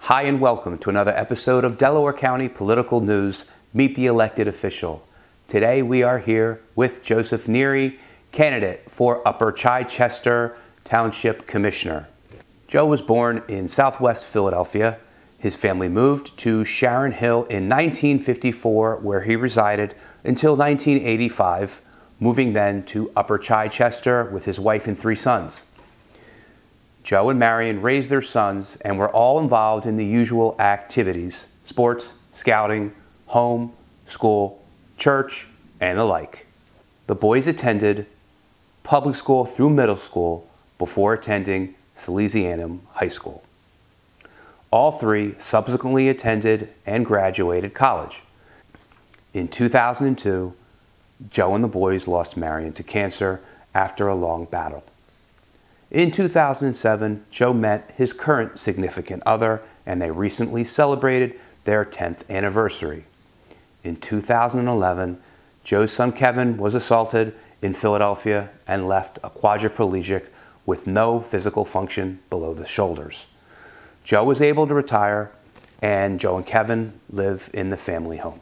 Hi and welcome to another episode of Delaware County Political News, Meet the Elected Official. Today we are here with Joseph Neary, candidate for Upper Chichester Township Commissioner. Joe was born in southwest Philadelphia. His family moved to Sharon Hill in 1954, where he resided until 1985, moving then to Upper Chichester with his wife and 3 sons. Joe and Marian raised their sons and were all involved in the usual activities: sports, scouting, home, school, church, and the like. The boys attended public school through middle school before attending Salesianum High School. All 3 subsequently attended and graduated college. In 2002, Joe and the boys lost Marian to cancer after a long battle. In 2007, Joe met his current significant other, and they recently celebrated their 10th anniversary. In 2011, Joe's son Kevin was assaulted in Philadelphia and left a quadriplegic with no physical function below the shoulders. Joe was able to retire, and Joe and Kevin live in the family home.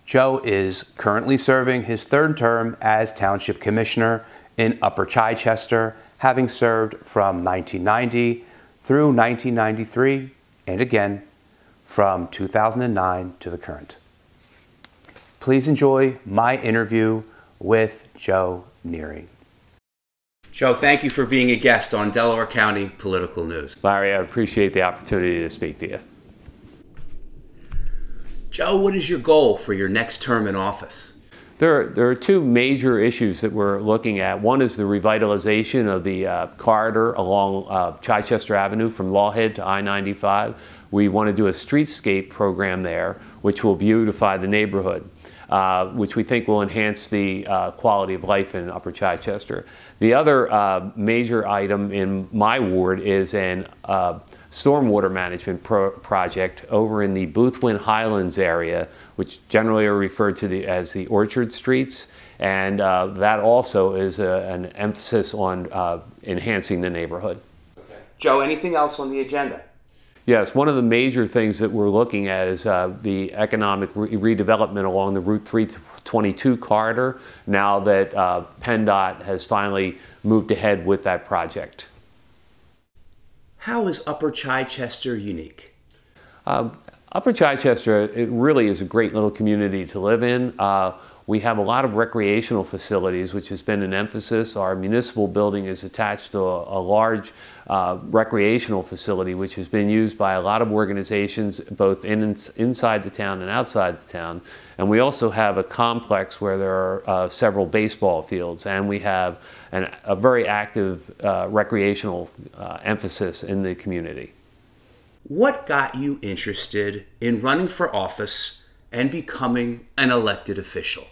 Joe is currently serving his 3rd term as Township Commissioner in Upper Chichester, having served from 1990 through 1993, and again from 2009 to the current. Please enjoy my interview with Joe Neary. Joe, thank you for being a guest on Delaware County Political News. Larry, I appreciate the opportunity to speak to you. Joe, what is your goal for your next term in office? There are 2 major issues that we're looking at. One is the revitalization of the corridor along Chichester Avenue from Lawhead to I-95. We want to do a streetscape program there, which will beautify the neighborhood, which we think will enhance the quality of life in Upper Chichester. The other major item in my ward is an stormwater management project over in the Boothwyn Highlands area, which generally are referred to as the Orchard Streets, and that also is an emphasis on enhancing the neighborhood. Okay. Joe, anything else on the agenda? Yes, one of the major things that we're looking at is the economic redevelopment along the Route 322 corridor, now that PennDOT has finally moved ahead with that project. How is Upper Chichester unique? Upper Chichester, it really is a great little community to live in. We have a lot of recreational facilities, which has been an emphasis. Our municipal building is attached to a large recreational facility, which has been used by a lot of organizations, both inside the town and outside the town. And we also have a complex where there are several baseball fields, and we have a very active recreational emphasis in the community. What got you interested in running for office and becoming an elected official?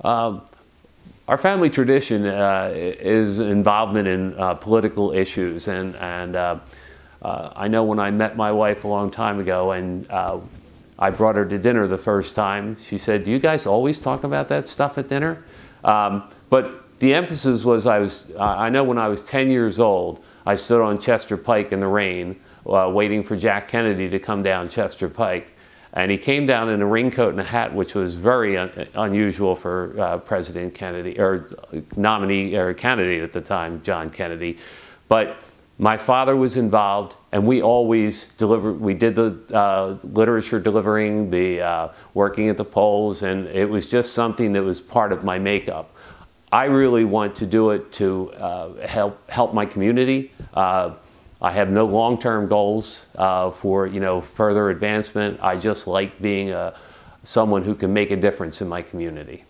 Our family tradition is involvement in political issues, and I know when I met my wife a long time ago and I brought her to dinner the first time, she said, "Do you guys always talk about that stuff at dinner?" But the emphasis was I know when I was 10 years old, I stood on Chester Pike in the rain waiting for Jack Kennedy to come down Chester Pike. And he came down in a raincoat and a hat, which was very unusual for President Kennedy, or nominee or candidate at the time, John Kennedy. But my father was involved, and we always delivered. We did the literature delivering, the working at the polls, and it was just something that was part of my makeup. I really want to do it to help my community. I have no long-term goals for further advancement. I just like being someone who can make a difference in my community.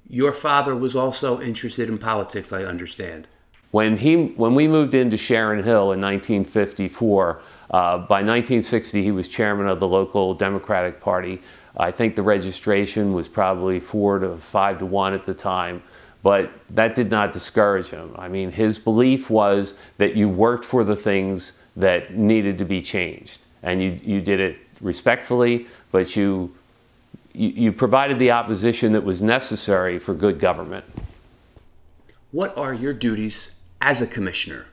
Your father was also interested in politics, I understand. When we moved into Sharon Hill in 1954, by 1960 he was chairman of the local Democratic Party. I think the registration was probably 4 to 5 to 1 at the time. But that did not discourage him. I mean, his belief was that you worked for the things that needed to be changed. And you did it respectfully, but you provided the opposition that was necessary for good government. What are your duties as a commissioner?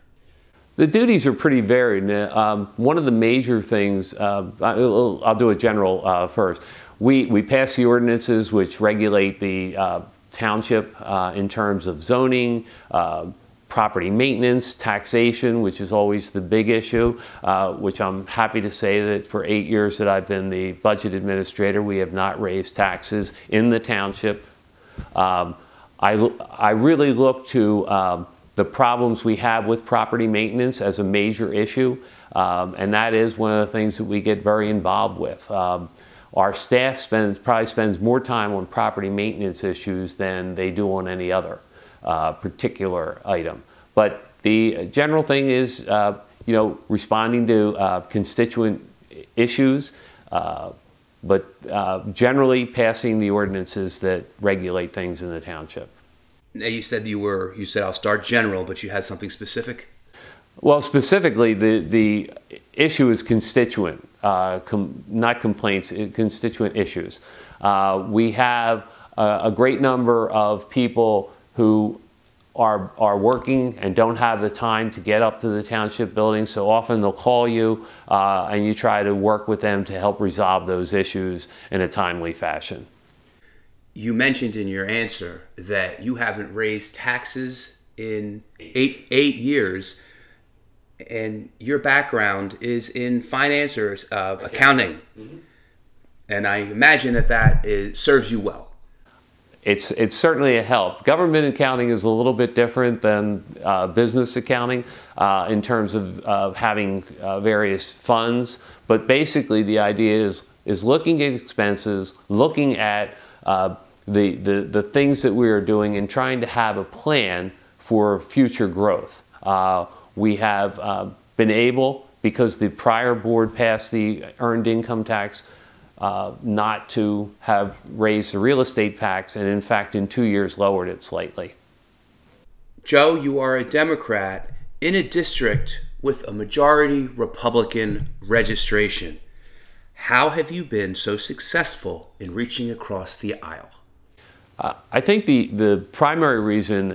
The duties are pretty varied. One of the major things, I'll do a general first. We pass the ordinances which regulate the township in terms of zoning, property maintenance, taxation, which is always the big issue, which I'm happy to say that for 8 years that I've been the budget administrator, we have not raised taxes in the township. I really look to the problems we have with property maintenance as a major issue, and that is one of the things that we get very involved with. Our staff probably spends more time on property maintenance issues than they do on any other particular item. But the general thing is, responding to constituent issues, but generally passing the ordinances that regulate things in the township. Now you said I'll start general, but you had something specific? Well, specifically, the issue is constituent, not complaints, constituent issues. We have a great number of people who are working and don't have the time to get up to the township building, so often they'll call you and you try to work with them to help resolve those issues in a timely fashion. You mentioned in your answer that you haven't raised taxes in eight years, and your background is in finance or accounting. Mm-hmm. And I imagine that serves you well. It's certainly a help. Government accounting is a little bit different than business accounting in terms of having various funds, but basically the idea is looking at expenses, looking at the things that we are doing and trying to have a plan for future growth. We have been able, because the prior board passed the earned income tax, not to have raised the real estate tax, and in fact in 2 years lowered it slightly. Joe, you are a Democrat in a district with a majority Republican registration. How have you been so successful in reaching across the aisle? I think the primary reason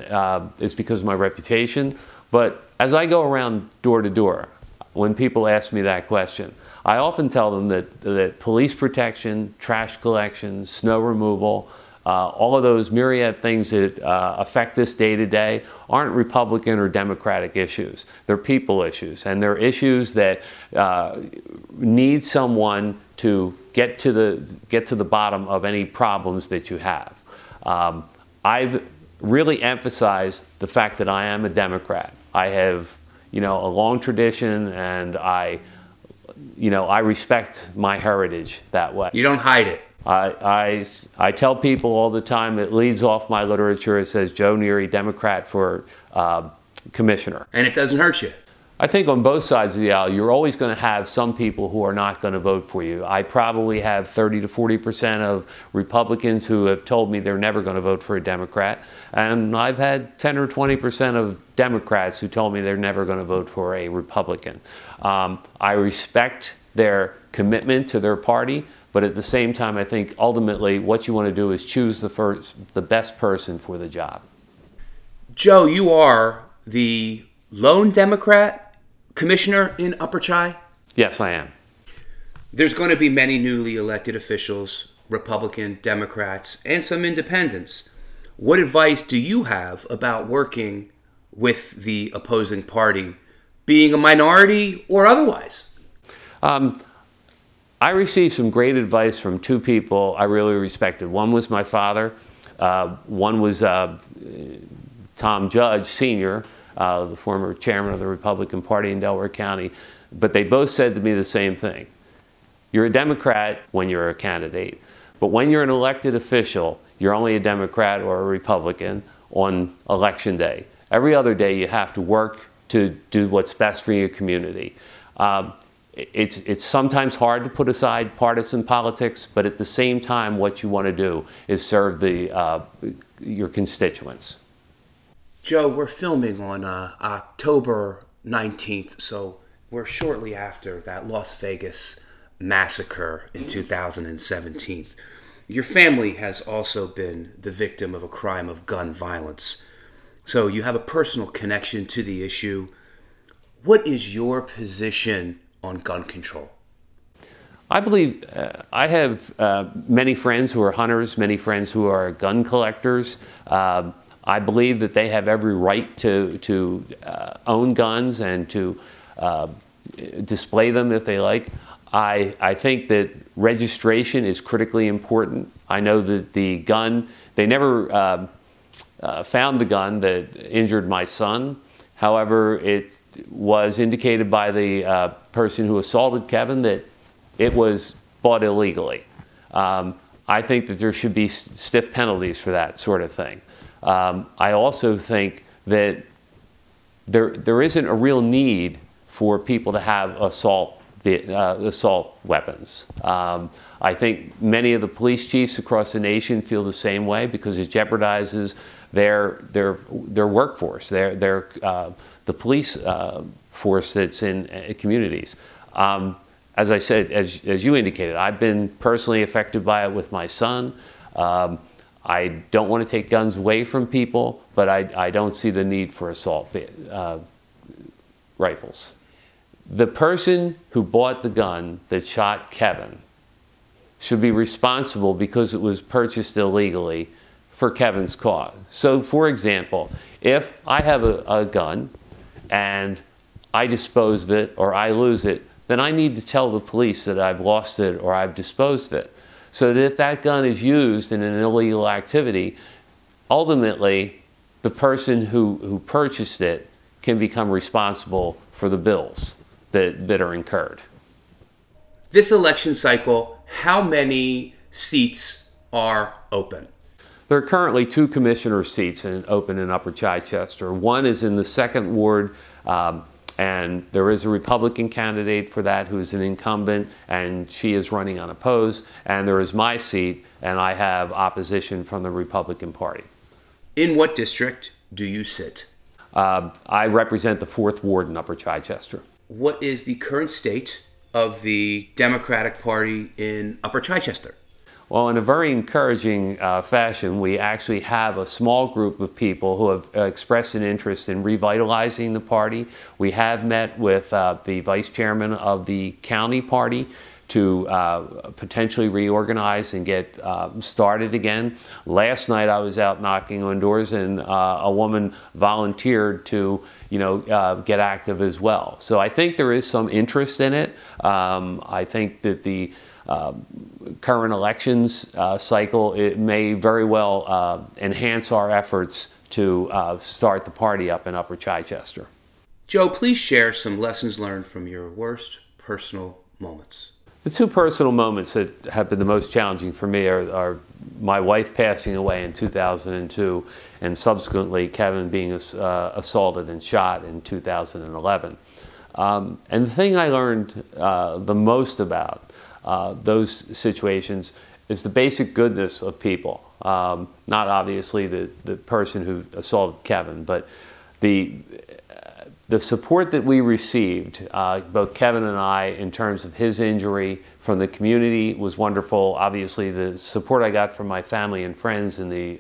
is because of my reputation, but as I go around door to door, when people ask me that question, I often tell them that police protection, trash collection, snow removal, all of those myriad things that affect this day to day aren't Republican or Democratic issues. They're people issues, and they're issues that need someone to get to the bottom of any problems that you have. I've really emphasized the fact that I am a Democrat. I have, a long tradition, and I respect my heritage that way. You don't hide it. I tell people all the time, it leads off my literature. It says Joe Neary, Democrat for commissioner. And it doesn't hurt you. I think on both sides of the aisle, you're always going to have some people who are not going to vote for you. I probably have 30 to 40% of Republicans who have told me they're never going to vote for a Democrat. And I've had 10 or 20% of Democrats who told me they're never going to vote for a Republican. I respect their commitment to their party, but at the same time, I think ultimately what you want to do is choose the best person for the job. Joe, you are the lone Democrat commissioner in Upper Chi? Yes, I am. There's going to be many newly elected officials, Republican, Democrats, and some independents. What advice do you have about working with the opposing party, being a minority or otherwise? I received some great advice from two people I really respected. One was my father. One was Tom Judge, Sr., the former chairman of the Republican Party in Delaware County. But they both said to me the same thing. You're a Democrat when you're a candidate, but when you're an elected official, you're only a Democrat or a Republican on election day. Every other day you have to work to do what's best for your community. It's sometimes hard to put aside partisan politics, but at the same time what you want to do is serve your constituents. Joe, we're filming on October 19th, so we're shortly after that Las Vegas massacre in 2017. Your family has also been the victim of a crime of gun violence. So you have a personal connection to the issue. What is your position on gun control? I believe I have many friends who are hunters, many friends who are gun collectors. I believe that they have every right to own guns and to display them if they like. I think that registration is critically important. I know that the gun, they never found the gun that injured my son. However, it was indicated by the person who assaulted Kevin that it was bought illegally. I think that there should be stiff penalties for that sort of thing. I also think that there isn't a real need for people to have assault weapons. I think many of the police chiefs across the nation feel the same way because it jeopardizes their workforce, the police force that's in communities. As I said, as you indicated, I've been personally affected by it with my son. I don't want to take guns away from people, but I don't see the need for assault rifles. The person who bought the gun that shot Kevin should be responsible because it was purchased illegally for Kevin's cause. So, for example, if I have a gun and I dispose of it or I lose it, then I need to tell the police that I've lost it or I've disposed of it. So that if that gun is used in an illegal activity, ultimately the person who purchased it can become responsible for the bills that are incurred. This election cycle, how many seats are open? There are currently 2 commissioner seats open in Upper Chichester. One is in the 2nd Ward, and there is a Republican candidate for that who is an incumbent, and she is running unopposed. And there is my seat, and I have opposition from the Republican Party. In what district do you sit? I represent the 4th Ward in Upper Chichester. What is the current state of the Democratic Party in Upper Chichester? Well, in a very encouraging fashion, we actually have a small group of people who have expressed an interest in revitalizing the party. We have met with the vice chairman of the county party to potentially reorganize and get started again. Last night I was out knocking on doors and a woman volunteered to get active as well. So I think there is some interest in it. I think that the current elections cycle, it may very well enhance our efforts to start the party up in Upper Chichester. Joe, please share some lessons learned from your worst personal moments. The 2 personal moments that have been the most challenging for me are my wife passing away in 2002 and subsequently Kevin being assaulted and shot in 2011. And the thing I learned the most about those situations is the basic goodness of people. Not obviously the person who assaulted Kevin, but the support that we received, both Kevin and I, in terms of his injury from the community was wonderful. Obviously, the support I got from my family and friends in the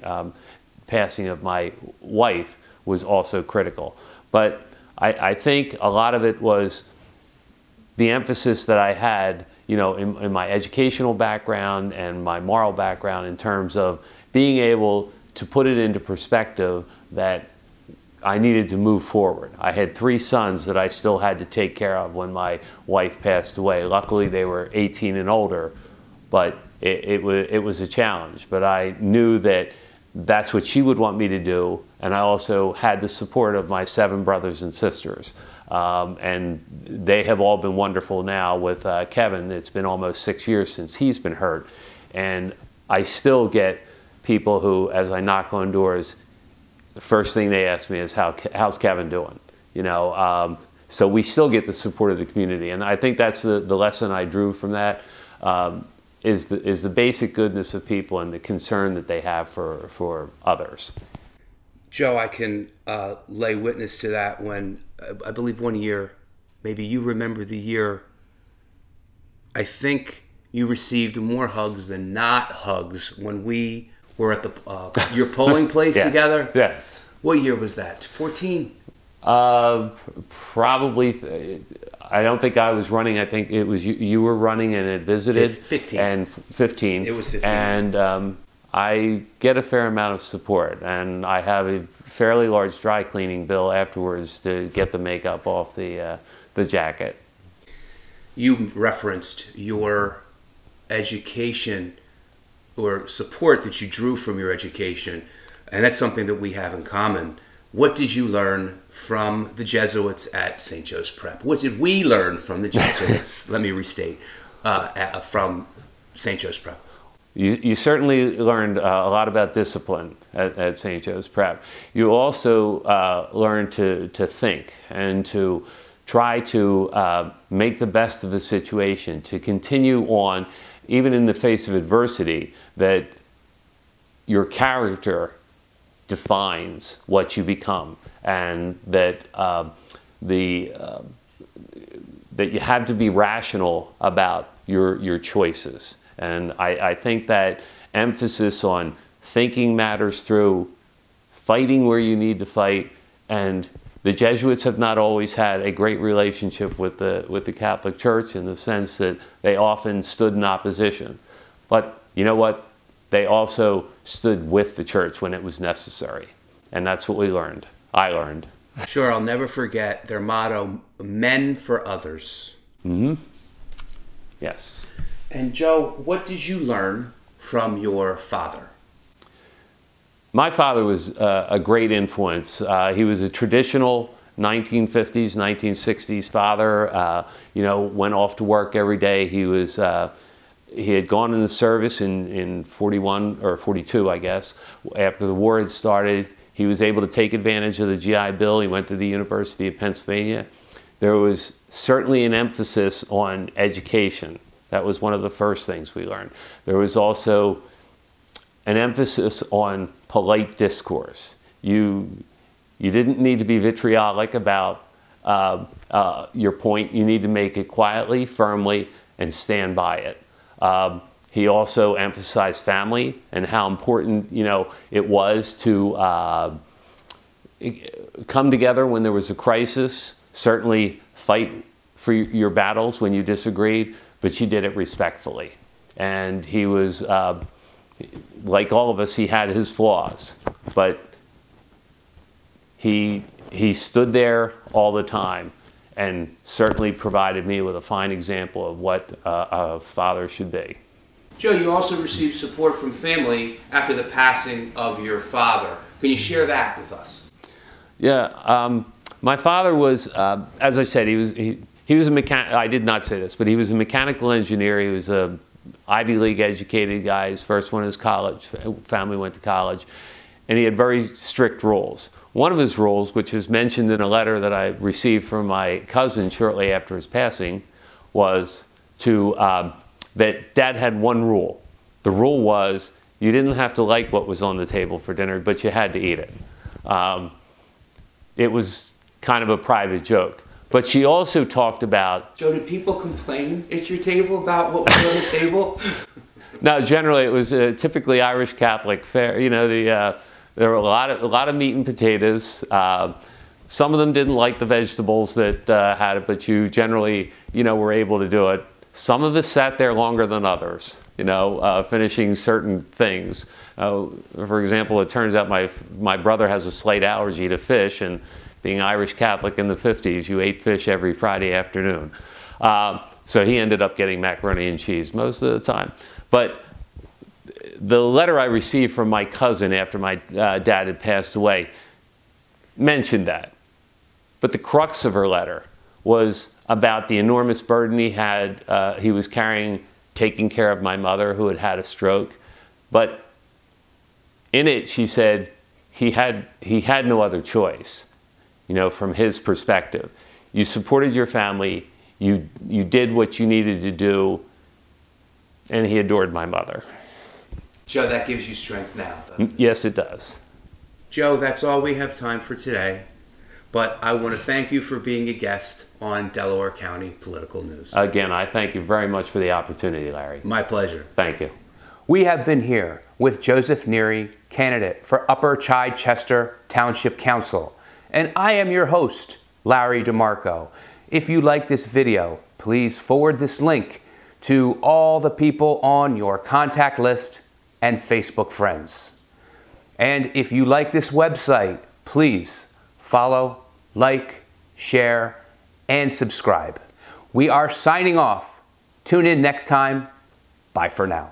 passing of my wife was also critical. But I think a lot of it was the emphasis that I had, in my educational background and my moral background in terms of being able to put it into perspective that I needed to move forward. I had 3 sons that I still had to take care of when my wife passed away. Luckily, they were 18 and older, but it was a challenge. But I knew that that's what she would want me to do, and I also had the support of my 7 brothers and sisters. And they have all been wonderful now with Kevin. It's been almost 6 years since he's been hurt. And I still get people who, as I knock on doors, the first thing they ask me is, how's Kevin doing? So we still get the support of the community. And I think that's the lesson I drew from that, is the basic goodness of people and the concern that they have for others. Joe, I can lay witness to that when, I believe one year, maybe you remember the year, I think you received more hugs than not hugs when we were at your polling place yes, together. Yes. What year was that? 14? Probably, I don't think I was running. I think it was you were running and had visited. 15. And 15. It was 15. And I get a fair amount of support, and I have a fairly large dry cleaning bill afterwards to get the makeup off the jacket. You referenced your education or support that you drew from your education, and that's something that we have in common. What did you learn from the Jesuits at St. Joe's Prep? What did we learn from the Jesuits, let me restate, from St. Joe's Prep? You certainly learned a lot about discipline at St. Joe's Prep. You also learned to think and to try to make the best of the situation, to continue on, even in the face of adversity, that your character defines what you become, and that that you have to be rational about your choices. And I think that emphasis on thinking matters through, fighting where you need to fight, and the Jesuits have not always had a great relationship with the Catholic Church, in the sense that they often stood in opposition. But you know what? They also stood with the Church when it was necessary. And that's what we learned. I learned. Sure, I'll never forget their motto, men for others. Mm-hmm. Yes. And Joe, what did you learn from your father? My father was a great influence. He was a traditional 1950s, 1960s father. You know, went off to work every day. He had gone in the service in 41 or 42, I guess. After the war had started, he was able to take advantage of the GI Bill. He went to the University of Pennsylvania. There was certainly an emphasis on education. That was one of the first things we learned. There was also an emphasis on polite discourse. You didn't need to be vitriolic about your point. You need to make it quietly, firmly, and stand by it. He also emphasized family and how important, you know, it was to come together when there was a crisis. Certainly fight for your battles when you disagreed, but you did it respectfully. And he was, like all of us, he had his flaws, but he stood there all the time and certainly provided me with a fine example of what a father should be. Joe, you also received support from family after the passing of your father. Can you share that with us? Yeah, my father was, as I said, he was a mechanic. I did not say this, but he was a mechanical engineer. He was a Ivy League educated guy. His first one is college. Family went to college, and he had very strict rules. One of his rules, which is mentioned in a letter that I received from my cousin shortly after his passing, was that Dad had one rule. The rule was you didn't have to like what was on the table for dinner, but you had to eat it. It was kind of a private joke. But she also talked about... Joe, did people complain at your table about what was on the table? No, generally it was typically Irish Catholic fare. You know, there were a lot of meat and potatoes. Some of them didn't like the vegetables that had it, but you generally, you know, were able to do it. Some of us sat there longer than others, you know, finishing certain things. For example, it turns out my brother has a slight allergy to fish, and being Irish Catholic in the 50s, you ate fish every Friday afternoon. So he ended up getting macaroni and cheese most of the time. But the letter I received from my cousin after my dad had passed away mentioned that. But the crux of her letter was about the enormous burden he was carrying, taking care of my mother who had had a stroke. But in it, she said he had no other choice, you know, from his perspective. You supported your family, you did what you needed to do, and he adored my mother. Joe, that gives you strength now, doesn't it? Yes, it does. Joe, that's all we have time for today. But I want to thank you for being a guest on Delaware County Political News. Again, I thank you very much for the opportunity, Larry. My pleasure. Thank you. We have been here with Joseph Neary, candidate for Upper Chichester Township Council. And I am your host, Larry DeMarco. If you like this video, please forward this link to all the people on your contact list and Facebook friends. And if you like this website, please follow, like, share, and subscribe. We are signing off. Tune in next time. Bye for now.